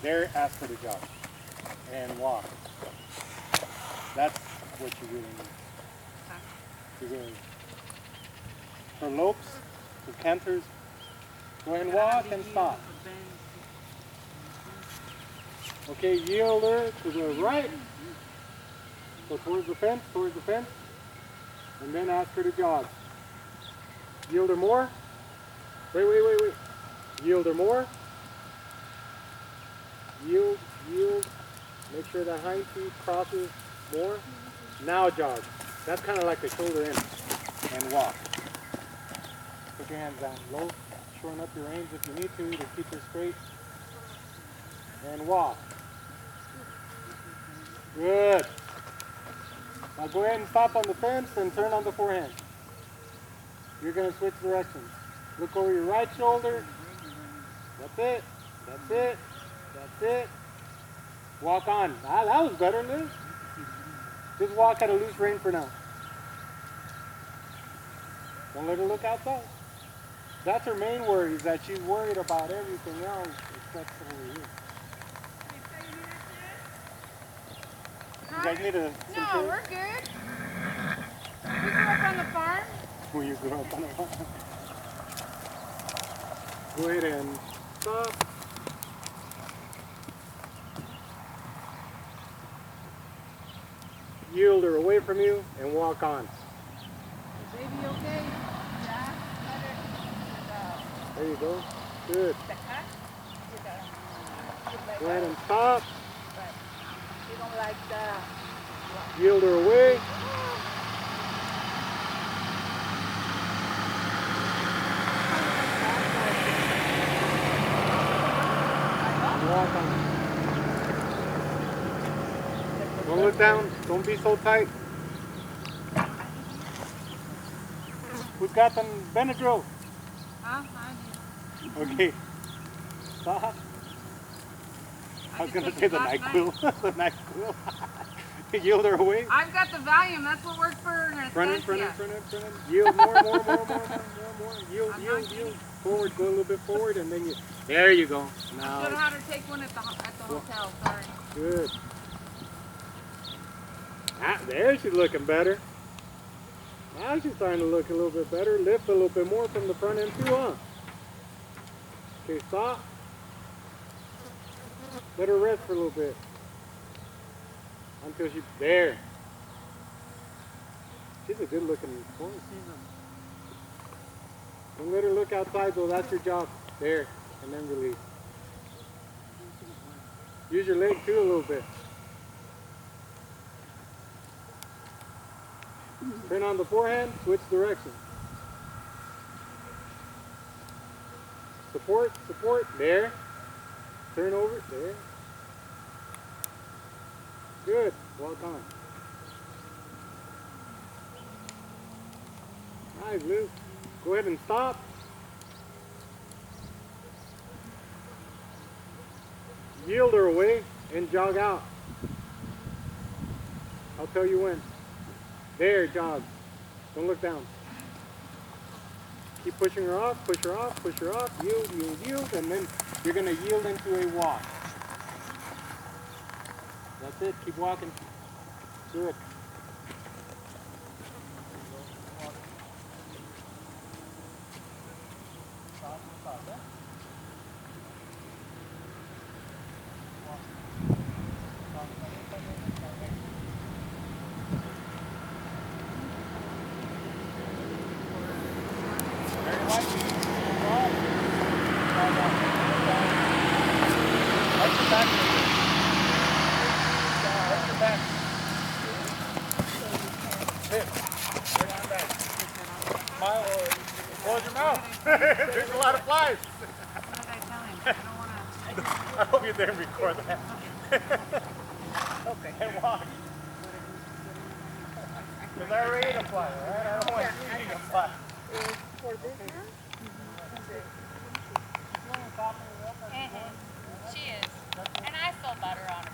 There, ask her to jog and walk. That's what you really need. You really. For lopes, for canters, go ahead and walk and stop. Okay, yield her to the right. So towards the fence, and then ask her to jog. Yield her more. Wait. Yield her more. Yield. Make sure that hind feet crosses more. Now jog. That's kind of like the shoulder in. And walk. Put your hands down low. Shorten up your reins if you need to keep her straight. And walk. Good. Now go ahead and stop on the fence and turn on the forehand. You're going to switch directions. Look over your right shoulder. That's it. Walk on. Ah, that was better, Liz. Just walk at a loose rein for now. Don't let her look outside. That's her main worry, is that she's worried about everything else except over here. You guys need a... No, we're good. We grew up on the farm. Well, you grew up on the farm. Go ahead and stop. Yield her away from you and walk on. Is baby okay? Yeah. There you go. Good. Go ahead and stop. You don't like that. Yield her away. Walk on. Don't look down. Don't be so tight. Who's got them Benadryl? Huh? Okay. Stop. I was going to say the NyQuil. The NyQuil. Yield her away. I've got the Valium. That's what works for an Front end. Yield more. Yield. Forward. Go a little bit forward, and then you. There you go. Now. I should have had her take one at the hotel. Sorry. Good. Ah, there she's looking better. Now she's starting to look a little bit better. Lift a little bit more from the front end too, huh? Okay, stop. Let her rest for a little bit. Until she's there. She's a good looking horse. Don't let her look outside though, that's your job. There, and then release. Use your leg too a little bit. Turn on the forehand, switch direction. Support, there. Turn over, there. Good, walk on. Nice, Liz. Go ahead and stop. Yield her away and jog out. I'll tell you when. There, jog. Don't look down. Keep pushing her off, push her off, yield, and then you're going to yield into a walk. That's it, keep walking. Good. Smile or close your mouth. There's a lot of flies. What did I tell him? I don't want to. I hope you didn't record that. Okay. And walk. Because I already ate a fly, alright? I don't want you eating a fly. For this one? She is. And I still butter on her.